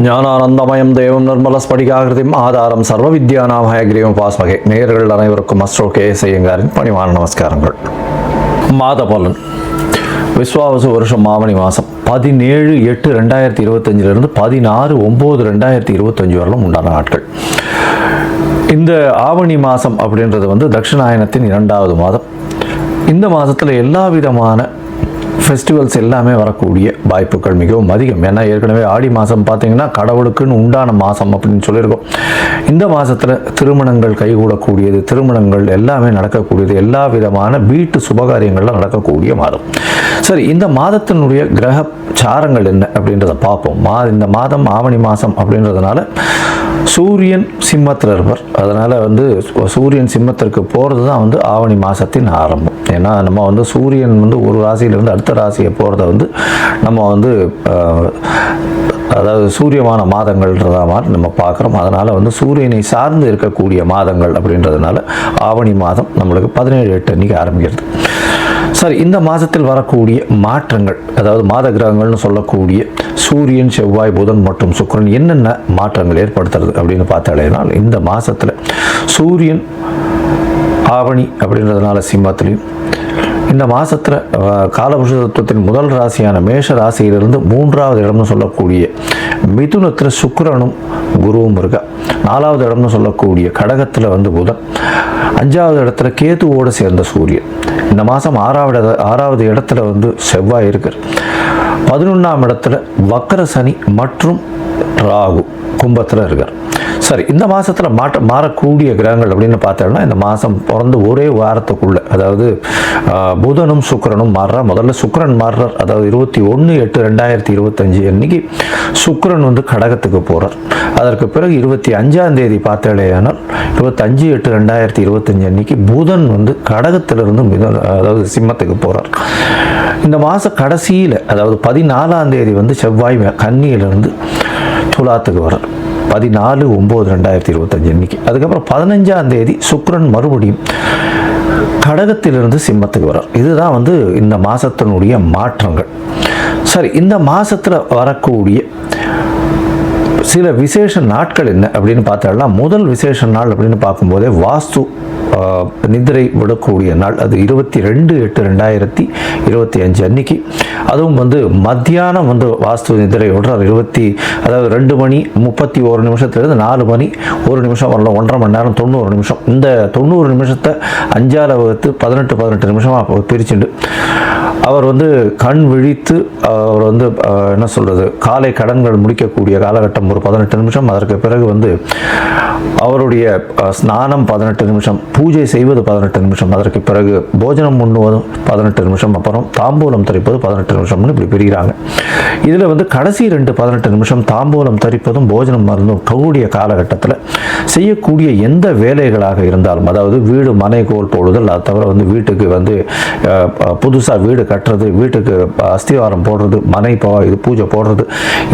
ஞானானந்தமயம் தேவம் நிர்மலஸ்படிகாகிருதிம் ஆதாரம் சர்வ வித்யாநாமய கிரீவம் பாஸ்மகே. நேயர்கள் அனைவருக்கும் அஸ்ட்ரோ கேஎஸ் ஐயங்காரின் பணிவான நமஸ்காரங்கள். மாத பலன். விஸ்வாவசு வருஷம் ஆவணி மாதம் 17/8/2025 16/9/2025 வரலும் உண்டான நாட்கள். இந்த ஆவணி மாதம் அப்படின்றது தட்சிணாயனத்தின் 2வது மாதம். இந்த மாதத்தில் எல்லா விதமான ஃபெஸ்டிவல்ஸ் எல்லாமே வரக்கூடிய வாய்ப்புகள் மிகவும் அதிகம். ஏன்னா ஏற்கனவே ஆடி மாதம் பார்த்திங்கன்னா கடவுளுக்குன்னு உண்டான மாதம் அப்படின்னு சொல்லியிருக்கோம். இந்த மாதத்தில் திருமணங்கள் கைகூடக்கூடியது, திருமணங்கள் எல்லாமே நடக்கக்கூடியது, எல்லா விதமான வீட்டு சுபகாரியங்கள்லாம் நடக்கக்கூடிய மாதம். சரி, இந்த மாதத்தினுடைய கிரக சாரங்கள் என்ன அப்படின்றத பார்ப்போம். இந்த மாதம் ஆவணி மாதம் அப்படின்றதுனால சூரியன் சிம்மத்தில் இருப்பார். அதனால் சூரியன் சிம்மத்திற்கு போகிறது தான் ஆவணி மாதத்தின் ஆரம்பம். ஏன்னா நம்ம சூரியன் ஒரு ராசியிலிருந்து அடுத்த ராசியை போகிறத நம்ம அதாவது சூரியமான மாதங்கள்ன்றதா மாதிரி நம்ம பார்க்குறோம். அதனால் சூரியனை சார்ந்து இருக்கக்கூடிய மாதங்கள் அப்படின்றதுனால ஆவணி மாதம் நம்மளுக்கு 17/8 அன்றைக்கி ஆரம்பிக்கிறது. சரி, இந்த மாதத்தில் வரக்கூடிய மாற்றங்கள், அதாவது மாத கிரகங்கள்னு சொல்லக்கூடிய சூரியன், செவ்வாய், புதன் மற்றும் சுக்கிரன் என்னென்ன மாற்றங்கள் ஏற்படுத்துறது அப்படின்னு பார்த்தாலேனால், இந்த மாதத்தில் சூரியன் ஆவணி அப்படின்றதுனால சிம்மத்திலையும், இந்த மாதத்தில் காலபுருஷ தத்துவத்தின் முதல் ராசியான மேஷ ராசியிலிருந்து 3வது இடம்னு சொல்லக்கூடிய மிதுனத்தில் சுக்கிரனும் குருவும் இருக்கா. 4வது இடம்னு சொல்லக்கூடிய கடகத்தில் புதன், 5வது இடத்துல கேதுவோடு சேர்ந்த சூரியன். இந்த மாதம் 6வது இடத்துல செவ்வாய் இருக்கார். 11ஆம் இடத்துல வக்கர சனி மற்றும் ராகு கும்பத்தில் இருக்கார். சரி, இந்த மாதத்தில் மாறக்கூடிய கிரகங்கள் அப்படின்னு பார்த்தோம்னா, இந்த மாதம் பிறந்து ஒரே வாரத்துக்குள்ளே, அதாவது புதனும் சுக்கிரனும் மாறுறார். முதல்ல சுக்கிரன் மாறுறார். அதாவது 21/8/2025 அன்னைக்கு சுக்கிரன் கடகத்துக்கு போகிறார். அதற்கு பிறகு 25ஆம் தேதி பார்த்தேனால் 25/8/2025 அன்னைக்கு புதன் கடகத்திலிருந்து அதாவது சிம்மத்துக்கு போகிறார். இந்த மாத கடைசியில், அதாவது 14ஆம் தேதி செவ்வாய் கன்னியிலிருந்து துலாத்துக்கு வர்றார். 14/9/2025 அன்னைக்கு. அதுக்கப்புறம் 15ஆம் தேதி சுக்கிரன் மறுபடியும் கடகத்திலிருந்து சிம்மத்துக்கு வர்றார். இதுதான் இந்த மாதத்தினுடைய மாற்றங்கள். சரி, இந்த மாதத்தில் வரக்கூடிய சில விசேஷ நாட்கள் என்ன அப்படின்னு பார்த்தோம்னா, முதல் விசேஷ நாள் அப்படின்னு பார்க்கும்போதே வாஸ்து நிதிரை விடக்கூடிய நாள். அது 22/8/2025 அன்னைக்கு. அதுவும் மத்தியானம் வாஸ்து நிதிரை விடுறார். அதாவது 2 மணி 31 நிமிஷத்துலேருந்து 4 மணி 1 நிமிஷம் வரலாம், 1.5 மணி நேரம் 90 நிமிஷம். இந்த 90 நிமிஷத்தை 5ஆல் வகுத்து 18 நிமிஷமாக பிரிச்சுண்டு அவர் கண் விழித்து அவர் என்ன சொல்கிறது, காலை கடன்கள் முடிக்கக்கூடிய காலகட்டம் ஒரு 18 நிமிஷம். அதற்கு பிறகு அவருடைய ஸ்நானம் 18 நிமிஷம், பூஜை செய்வது 18 நிமிஷம், அதற்கு பிறகு போஜனம் உண்ணுவதும் 18 நிமிஷம், அப்புறம் தாம்பூலம் தரிப்பது 18 நிமிஷம்னு இப்படி பிரிகிறாங்க. இதில் கடைசி 18 நிமிஷம் தாம்பூலம் தரிப்பதும் போஜனம் மருந்தும் கூடிய காலகட்டத்தில் செய்யக்கூடிய எந்த வேலைகளாக இருந்தாலும், அதாவது வீடு மனை கோல் போடுதல், அது தவிர வீட்டுக்கு புதுசாக வீடு கட்டுறது, வீட்டுக்கு அஸ்திவாரம் போடுறது, மனை இது பூஜை போடுறது,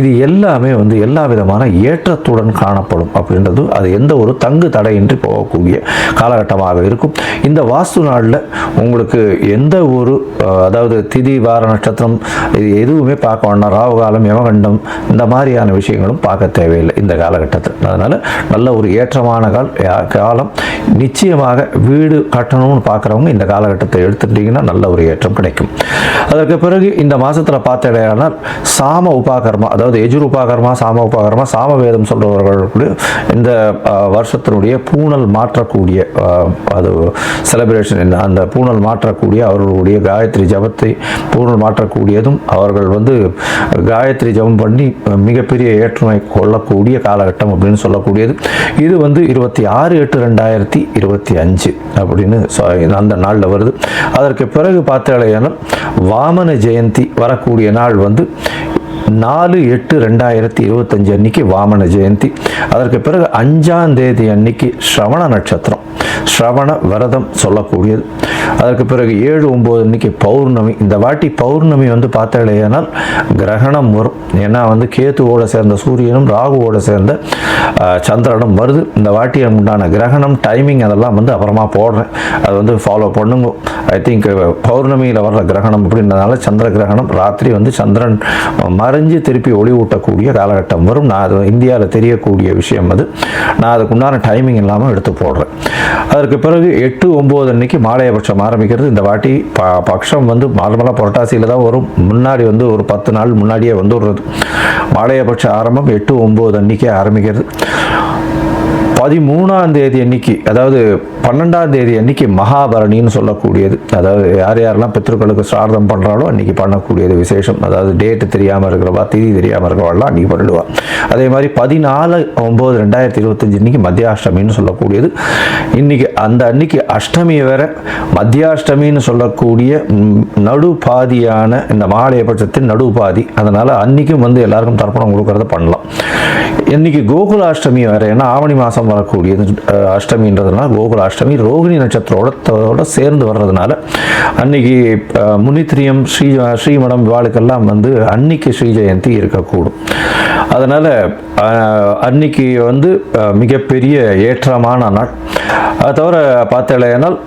இது எல்லாமே எல்லா விதமான ஏற்றத்துடன் காணப்படும் அப்படின்றது. அது எந்த ஒரு தங்கு தடையின்றி போகக்கூடிய காலகட்டமாக இருக்கும். இந்த வாஸ்து நாளில் உங்களுக்கு எந்த ஒரு அதாவது திதி வார நட்சத்திரம் இது எதுவுமே பார்க்க வேண்டாம். ராகு காலம், யமகண்டம் இந்த மாதிரியான விஷயங்களும் பார்க்க தேவையில்லை இந்த காலகட்டத்தில். அதனால் நல்ல ஒரு ஏற்றமான காலம். நிச்சயமாக வீடு கட்டணும்னு பார்க்குறவங்க இந்த காலகட்டத்தை எடுத்துட்டீங்கன்னா நல்ல ஒரு ஏற்றம் கிடைக்கும். அதற்கு பிறகு இந்த மாதத்தில் பார்த்தேனால் சாம உபாகர்மா, அதாவது எஜுர் உபாகர்மா, சாம உபாகர்மா, சாம வேதம் சொல்கிறவர்களுக்கு இந்த வருஷத்தினுடைய பூணல் மாற்றக்கூடிய அது செலிப்ரேஷன் என்ன, அந்த பூணல் மாற்றக்கூடிய அவர்களுடைய காயத்ரி ஜபத்தை பூணல் மாற்றக்கூடியதும், அவர்கள் காயத்ரி ஜபம் பண்ணி மிகப்பெரிய ஏற்றுமை கொள்ளக்கூடிய காலகட்டம் அப்படின்னு சொல்லக்கூடியது. இது 26/8/2025 அப்படின்னு அந்த நாளில் வருது. அதற்கு பிறகு பார்த்தேனால் வாமன ஜெயந்தி வரக்கூடிய நாள் 4/8/2025 அன்னைக்கு வாமன ஜெயந்தி. அதற்கு பிறகு 5ஆம் தேதி அன்னைக்கு ஸ்ரவண நட்சத்திரம். ஸ்ரவண விரதம் சொல்லக்கூடியது. அதற்கு பிறகு 7-9 அன்னைக்கு பௌர்ணமி. இந்த வாட்டி பௌர்ணமி வந்து பார்த்தாலேயானால் கிரகணம் வரும். ஏன்னா வந்து கேத்துவோட சேர்ந்த சூரியனும் ராகுவோட சேர்ந்த சந்திரனும் வருது. இந்த வாட்டி உண்டான கிரகணம் டைமிங் அதெல்லாம் வந்து அப்புறமா போடுறேன், அது வந்து ஃபாலோ பண்ணுங்க. ஐ திங்க் பௌர்ணமியில் வர்ற கிரகணம் அப்படின்றதுனால சந்திர கிரகணம் ராத்திரி வந்து சந்திரன் மறைஞ்சு திருப்பி ஒளி ஊட்டக்கூடிய காலகட்டம் வரும். நான் அது இந்தியாவில் தெரியக்கூடிய விஷயம் அது. நான் அதுக்கு உண்டான டைமிங் இல்லாமல் எடுத்து போடுறேன். அதற்கு பிறகு 8-9 அன்னைக்கு மாலையபட்சம் ஆரம்பிக்கிறது. இந்த வாட்டி பட்சம் வந்து நார்மலாக புரட்டாசியில் தான் வரும். முன்னாடி வந்து ஒரு 10 நாள் முன்னாடியே வந்துடுறது. மாலையபட்ச ஆரம்பம் 8-9 அன்னைக்கே ஆரம்பிக்கிறது. 13ஆம் தேதி அன்னைக்கு, அதாவது 12ஆம் தேதி அன்னைக்கு மகாபரணின்னு சொல்லக்கூடியது. அதாவது யாரெல்லாம் பித்ருக்களுக்கு சிரார்த்தம் பண்ணுறாலோ அன்றைக்கி பண்ணக்கூடியது விசேஷம். அதாவது டேட்டு தெரியாமல் இருக்கிறவா, திதி தெரியாமல் இருக்கிறவாள்லாம் அன்றைக்கி பண்ணிடுவா. அதே மாதிரி 14/9/2025 அன்றைக்கி மத்தியாஷ்டமின்னு சொல்லக்கூடியது. இன்றைக்கி அந்த அன்னைக்கு அஷ்டமி வேற, மத்தியாஷ்டமின்னு சொல்லக்கூடிய நடுபாதியான இந்த மாலையபட்சத்தின் நடுபாதி. அதனால் அன்றைக்கும் வந்து எல்லாருக்கும் தர்ப்பணம் கொடுக்கறத பண்ணலாம். இன்றைக்கி கோகுலாஷ்டமி வேறு. ஏன்னா ஆவணி மாதம் வரக்கூடியது அஷ்டமின்றதுனால கோகுலாஷ்டமி ரோகிணி நட்சத்திரோட சேர்ந்து வர்றதுனால அன்னைக்கு முனித்திரியம் ஸ்ரீமடம் இவாளுக்கெல்லாம் வந்து அன்னைக்கு ஸ்ரீ ஜெயந்தி இருக்கக்கூடும். அதனால் அன்னைக்கு வந்து மிகப்பெரிய ஏற்றமான நாள். அது தவிர பார்த்தேனால்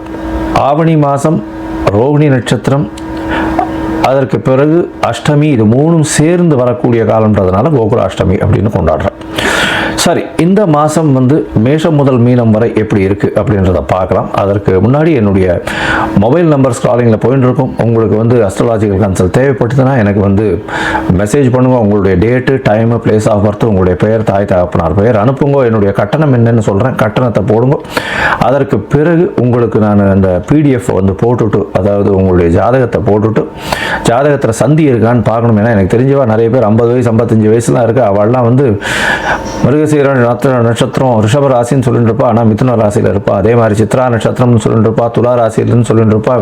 ஆவணி மாதம் ரோகிணி நட்சத்திரம், அதற்கு பிறகு அஷ்டமி, இது மூணும் சேர்ந்து வரக்கூடிய காலன்றதுனால கோகுலாஷ்டமி அப்படின்னு கொண்டாடுறேன். சரி, இந்த மாதம் வந்து மேஷம் முதல் மீனம் வரை எப்படி இருக்குது அப்படின்றத பார்க்கலாம். அதற்கு முன்னாடி என்னுடைய மொபைல் நம்பர் ஸ்க்ராலிங்கில் போயின்னு இருக்கும். உங்களுக்கு வந்து அஸ்ட்ராலாஜிக்கல் கன்சல்ட் தேவைப்பட்டதுன்னா எனக்கு வந்து மெசேஜ் பண்ணுங்க. உங்களுடைய date, time, place of birth, உங்களுடைய பெயர், தாய் தகப்பனார் பெயர் அனுப்புங்க. என்னுடைய கட்டணம் என்னன்னு சொல்கிறேன், கட்டணத்தை போடுங்க. அதற்கு பிறகு உங்களுக்கு நான் அந்த பிடிஎஃப் வந்து போட்டுவிட்டு, அதாவது உங்களுடைய ஜாதகத்தை போட்டுவிட்டு, ஜாதகத்தில் சந்தி இருக்கான்னு பார்க்கணும். ஏன்னா எனக்கு தெரிஞ்சவா நிறைய பேர் 50 வயசு 55 வயசுலாம் இருக்குது. அவள்லாம் வந்து மிருகசீரன் நட்சத்திரம் ரிஷப ராசின்னு சொல்லிட்டு இருப்பா, ஆனால் மிதுன ராசியில் இருப்பா. அதே மாதிரி சித்ரா நட்சத்திரம்னு சொல்லிட்டு இருப்பா, துலா ராசியில்னு சொல்லிட்டு இருப்பா,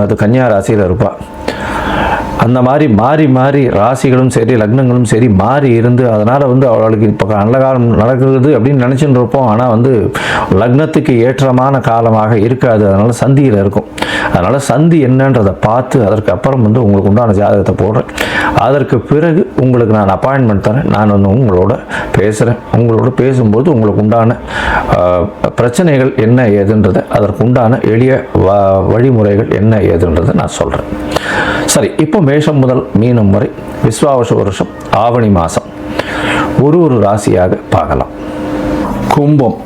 அது கன்னியா ராசியில் இருப்பா. அந்த மாதிரி மாறி மாறி ராசிகளும் சரி லக்னங்களும் சரி மாறி இருந்து, அதனால் வந்து அவளுக்கு இப்போ நல்ல காலம் நடக்குது அப்படின்னு நினச்சிட்டு இருப்போம். ஆனால் வந்து லக்னத்துக்கு ஏற்றமான காலமாக இருக்காது. அதனால் சந்தியில் இருக்கும். அதனால் சந்தி என்னன்றதை பார்த்து அதற்கு அப்புறம் வந்து உங்களுக்கு உண்டான ஜாதகத்தை போடுறேன். அதற்கு பிறகு உங்களுக்கு நான் அப்பாயின்மெண்ட் தரேன். நான் வந்து உங்களோட பேசுகிறேன். உங்களோட பேசும்போது உங்களுக்கு உண்டான பிரச்சனைகள் என்ன ஏதுன்றதை, அதற்கு உண்டான எளிய வழிமுறைகள் என்ன ஏதுன்றதை நான் சொல்கிறேன். சரி, இப்போ மேஷம் முதல் மீனம் வரை விஸ்வாவச வருஷம் ஆவணி மாதம் ஒரு ராசியாக பார்க்கலாம். கும்பம்,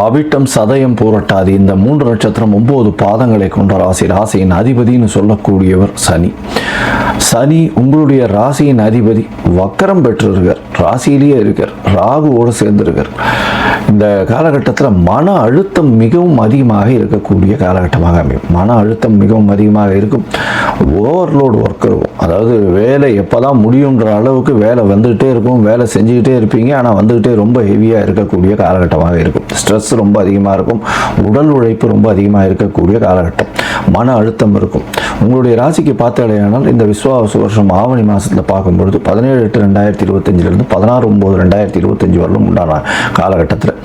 அவிட்டம், சதயம், பூரட்டாதி, இந்த 3 நட்சத்திரம் 9 பாதங்களை கொண்ட ராசி. ராசியின் அதிபதினு சொல்லக்கூடியவர் சனி. சனி உங்களுடைய ராசியின் அதிபதி வக்கரம் பெற்றிருக்கார், ராசியிலேயே இருக்கார், ராகுவோடு சேர்ந்திருக்கார். இந்த காலகட்டத்தில் மன அழுத்தம் மிகவும் அதிகமாக இருக்கக்கூடிய காலகட்டமாக அமையும். மன அழுத்தம் மிகவும் அதிகமாக இருக்கும். ஓவர்லோடு ஒர்க் இருக்கும். அதாவது வேலை எப்போதான் முடியுன்ற அளவுக்கு வேலை வந்துக்கிட்டே இருக்கும். வேலை செஞ்சுக்கிட்டே இருப்பீங்க, ஆனால் வந்துக்கிட்டே ரொம்ப ஹெவியாக இருக்கக்கூடிய காலகட்டமாக இருக்கும். ஸ்ட்ரெஸ் ரொம்ப அதிகமாக இருக்கும். உடல் உழைப்பு ரொம்ப அதிகமாக இருக்கக்கூடிய காலகட்டம். மன அழுத்தம் இருக்கும். உங்களுடைய ராசிக்கு பார்த்தாலேயானால் இந்த விஸ்வாவச வருஷம் ஆவணி மாதத்தில் பார்க்கும்பொழுது 17/8/2025 16/9/2025 வரலும் உண்டான காலகட்டத்தில்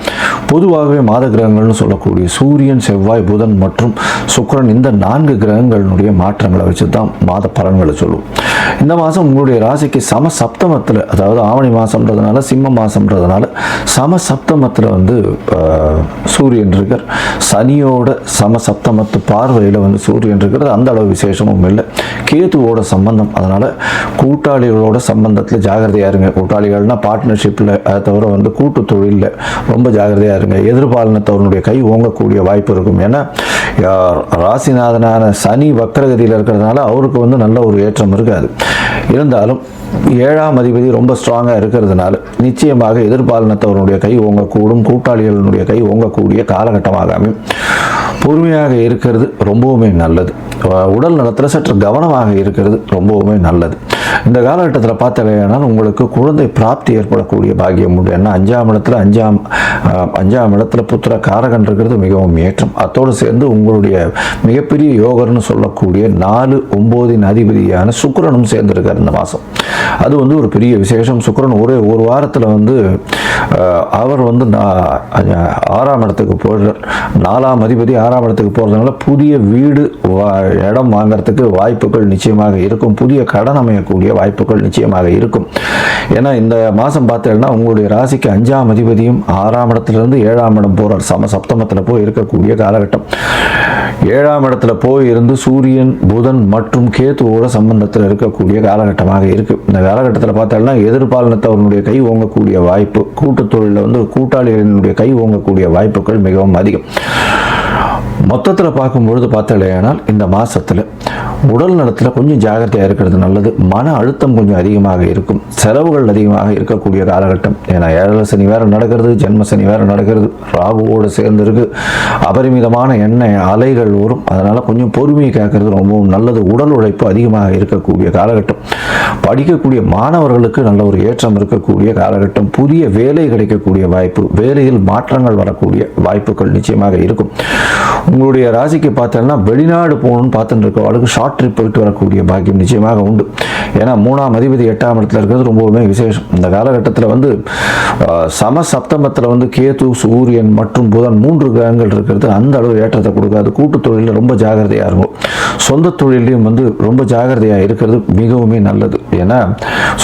பொதுவாகவே மாத கிரகங்கள்னு சொல்லக்கூடிய சூரியன், செவ்வாய், புதன் மற்றும் சுக்கிரன், இந்த 4 கிரகங்களினுடைய மாற்றங்களை வச்சு தான் மாத பலன்களை சொல்லுவோம். இந்த மாதம் உங்களுடைய ராசிக்கு சம சப்தமத்தில், அதாவது ஆவணி மாதம்ன்றதுனால சிம்ம மாதம்ன்றதுனால சம சப்தமத்தில் வந்து சூரியன் இருக்கார். சனியோட சம சப்தமத்து பார்வையில் வந்து சூரியன் இருக்கிறது அந்த அளவு விசேஷமும் இல்லை. கேதுவோட சம்பந்தம், அதனால் கூட்டாளிகளோட சம்பந்தத்தில் ஜாகிரதையாக இருங்க. கூட்டாளிகள்னால் பார்ட்னர்ஷிப்பில், அதை தவிர வந்து கூட்டு தொழிலில் ரொம்ப ஜாகிரதையாக இருங்க. எதிர்பாலினத்தவருடைய கை ஓங்கக்கூடிய வாய்ப்பு இருக்கும். ஏன்னா ராசிநாதனான சனி வக்கரகதியில் இருக்கிறதுனால அவருக்கு வந்து நல்ல ஒரு ஏற்றம் இருக்காது. இருந்தாலும் 7ஆம் அதிபதி ரொம்ப ஸ்ட்ராங்காக இருக்கிறதுனால நிச்சயமாக எதிர்பாலினத்தவருடைய கை ஓங்கக்கூடும், கூட்டாளிகளுடைய கை ஓங்கக்கூடிய காலகட்டமாக அமையும். பொறுமையாக இருக்கிறது ரொம்பவுமே நல்லது. உடல் நலத்தில் சற்று கவனமாக இருக்கிறது ரொம்பவுமே நல்லது. இந்த காலகட்டத்தில் பார்த்தாலேனால் உங்களுக்கு குழந்தை பிராப்தி ஏற்படக்கூடிய பாக்கியம் உண்டு. ஏன்னா அஞ்சாம் இடத்துல புத்திர காரகன் இருக்கிறது மிகவும் ஏற்றம். அத்தோடு சேர்ந்து உங்களுடைய மிகப்பெரிய யோகர்னு சொல்லக்கூடிய 4, 9 அதிபதியான சுக்கிரனும் சேர்ந்திருக்கார் இந்த மாதம். அது ஒரு பெரிய விசேஷம். சுக்கிரன் ஒரு வாரத்தில் அவர் 6ஆம் இடத்துக்கு போடுறார். 4ஆம் அதிபதி 6ஆம் இடத்துக்கு போகிறதுனால புதிய வீடு இடம் வாங்கிறதுக்கு வாய்ப்புகள் நிச்சயமாக இருக்கும். புதிய கடன் அமையக்கூடிய வாய்ப்புகள் நிச்சயமாக இருக்கும். ஏன்னா இந்த மாதம் பார்த்தீங்கன்னா உங்களுடைய ராசிக்கு 5ஆம் அதிபதியும் 6ஆம் இடத்துலேருந்து 7ஆம் இடம் போகிறார். சப்தமத்தில் போய் இருக்கக்கூடிய காலகட்டம். 7ஆம் இடத்துல போய் இருந்து சூரியன், புதன் மற்றும் கேதுவோட சம்பந்தத்தில் இருக்கக்கூடிய காலகட்டமாக இருக்குது. இந்த காலகட்டத்தில் பார்த்தோம்னா எதிர்பாலினத்தவர்களுடைய கை ஓங்கக்கூடிய வாய்ப்பு, கூட்டுத் தொழிலில் கூட்டாளிகளினுடைய கை ஓங்கக்கூடிய வாய்ப்புகள் மிகவும் அதிகம். மொத்தத்தில் பார்க்கும்பொழுது பார்த்தாலேயானால் இந்த மாதத்தில் உடல் நலத்தில் கொஞ்சம் ஜாகிரதையாக இருக்கிறது நல்லது. மன அழுத்தம் கொஞ்சம் அதிகமாக இருக்கும், செலவுகள் அதிகமாக இருக்கக்கூடிய காலகட்டம். ஏன்னா 7 சனி வேறு நடக்கிறது, ஜென்ம சனி வேறு நடக்கிறது, ராகுவோடு சேர்ந்து இருக்கு. அபரிமிதமான எண்ணெய் அலைகள் வரும். அதனால் கொஞ்சம் பொறுமையை கேட்கறது ரொம்பவும் நல்லது. உடல் உழைப்பு அதிகமாக இருக்கக்கூடிய காலகட்டம். படிக்கக்கூடிய மாணவர்களுக்கு நல்ல ஒரு ஏற்றம் இருக்கக்கூடிய காலகட்டம். புதிய வேலை கிடைக்கக்கூடிய வாய்ப்பு, வேலையில் மாற்றங்கள் வரக்கூடிய வாய்ப்புகள் நிச்சயமாக இருக்கும். உங்களுடைய ராசிக்கு பார்த்தோம்னா வெளிநாடு போகணும்னு பார்த்துட்டு இருக்கவங்களுக்கு ஷார்ட் ட்ரிப் போயிட்டு வரக்கூடிய பாக்கியம் நிச்சயமாக உண்டு. ஏன்னா 3ஆம் அதிபதி 8ஆம் இடத்துல இருக்கிறது ரொம்பவுமே விசேஷம். இந்த காலகட்டத்தில் சப்தமத்தில் கேது, சூரியன் மற்றும் புதன் 3 கிரகங்கள் இருக்கிறது அந்த அளவு ஏற்றத்தை கொடுக்காது. கூட்டு தொழிலில் ரொம்ப ஜாகிரதையாக இருக்கும். சொந்த தொழிலையும் ரொம்ப ஜாகிரதையாக இருக்கிறது மிகவுமே நல்லது. ஏன்னா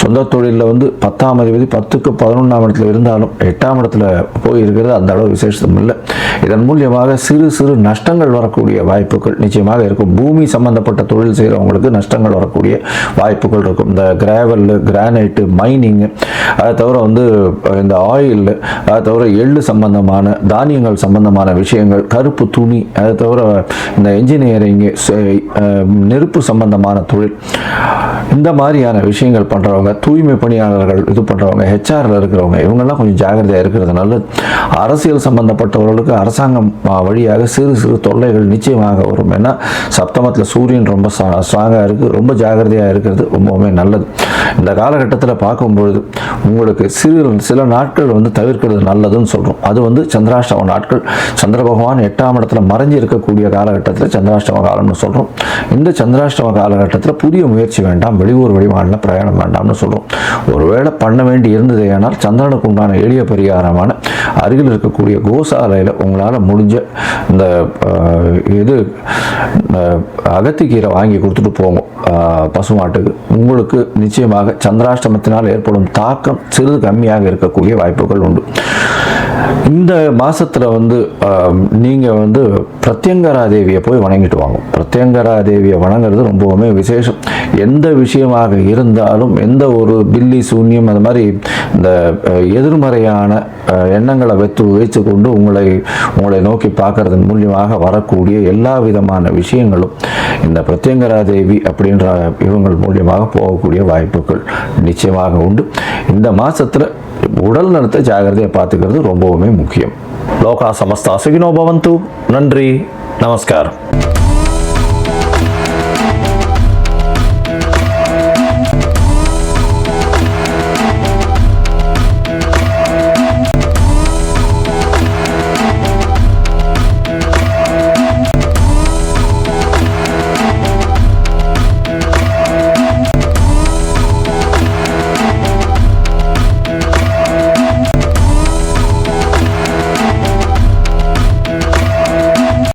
சொந்த தொழிலில் 10ஆம் அதிபதி 10க்கு 11ஆம் இடத்துல இருந்தாலும் 8ஆம் இடத்துல போய் இருக்கிறது அந்த அளவு விசேஷம் இல்லை. இதன் மூலியமாக சிறு சிறு நஷ்டங்கள் வரக்கூடிய வாய்ப்புகள் நிச்சயமாக இருக்கும். பூமி சம்பந்தப்பட்ட தொழில் செய்கிறவங்களுக்கு நஷ்டங்கள் வரக்கூடிய வாய்ப்புகள் இருக்கும். இந்த கிராவல், கிரானைட்டு, மைனிங், அதை தவிர இந்த ஆயில், அதை தவிர எள்ளு சம்பந்தமான தானியங்கள் சம்பந்தமான விஷயங்கள், கருப்பு துணி, அதை தவிர இந்த என்ஜினியரிங், நெருப்பு சம்பந்தமான தொழில், இந்த மாதிரியான விஷயங்கள் பண்ணுறவங்க, தூய்மை பணியாளர்கள் இது பண்ணுறவங்க, ஹெச்ஆரில் இருக்கிறவங்க, இவங்கெல்லாம் கொஞ்சம் ஜாகிரதையாக இருக்கிறது நல்லது. அரசியல் சம்பந்தப்பட்டவர்களுக்கு அரசாங்கம் வழியாக சிறு சிறு தொல்லைகள் நிச்சயமாக வரும். ஏன்னா சப்தமத்தில் சூரியன் ரொம்ப ஸ்ட்ராங்காக இருக்குது. ரொம்ப ஜாகிரதையாக இருக்கிறது ரொம்பவுமே நல்லது. இந்த காலகட்டத்தில் பார்க்கும்பொழுது உங்களுக்கு சில நாட்கள் தவிர்க்கிறது நல்லதுன்னு சொல்கிறோம். அது சந்திராஷ்டம நாட்கள். சந்திர பகவான் 8ஆம் இடத்துல மறைஞ்சி இருக்கக்கூடிய காலகட்டத்தில் சந்திராஷ்டம காலம்னு சொல்கிறோம். இந்த சந்திராஷ்டம காலகட்டத்தில் புதிய முயற்சி வேண்டாம், வெளியூர் வெளிமாநில பிரயாணம் வேண்டாம்னு சொல்கிறோம். ஒருவேளை பண்ண வேண்டி இருந்தது ஏனால் சந்திரனுக்கு உண்டான எளிய பரிகாரமான அருகில் இருக்கக்கூடிய கோசாலையில் உங்களால் முடிஞ்ச இந்த அகத்திக்கீரை வாங்கி கொடுத்துட்டு போங்க பசுமாட்டுக்கு. உங்களுக்கு நிச்சயமாக சந்திராஷ்டமத்தினால் ஏற்படும் தாக்கம் சிறிது கம்மியாக இருக்கக்கூடிய வாய்ப்புகள் உண்டு. இந்த மாதத்தில் நீங்கள் பிரத்யங்கரா தேவியை போய் வணங்கிட்டு வாங்க. பிரத்யங்கரா தேவியை வணங்குறது ரொம்பவுமே விசேஷம். எந்த விஷயமாக இருந்தாலும், எந்த ஒரு பில்லி சூன்யம் அது மாதிரி இந்த எதிர்மறையான எண்ணங்களை வைத்து கொண்டு உங்களை நோக்கி பார்க்கறதன் மூலியமாக வரக்கூடிய எல்லா விதமான விஷயங்களும் இந்த பிரத்யங்கரா தேவி அப்படின்ற இவங்கள் மூலியமாக போகக்கூடிய வாய்ப்புகள் நிச்சயமாக உண்டு. இந்த மாதத்தில் உடல் நலத்தை ஜாகிரதையை பார்த்துக்கிறது ரொம்பவுமே முக்கியம். லோகா சமஸ்தா சுகினோ பவந்து. நன்றி, நமஸ்காரம்.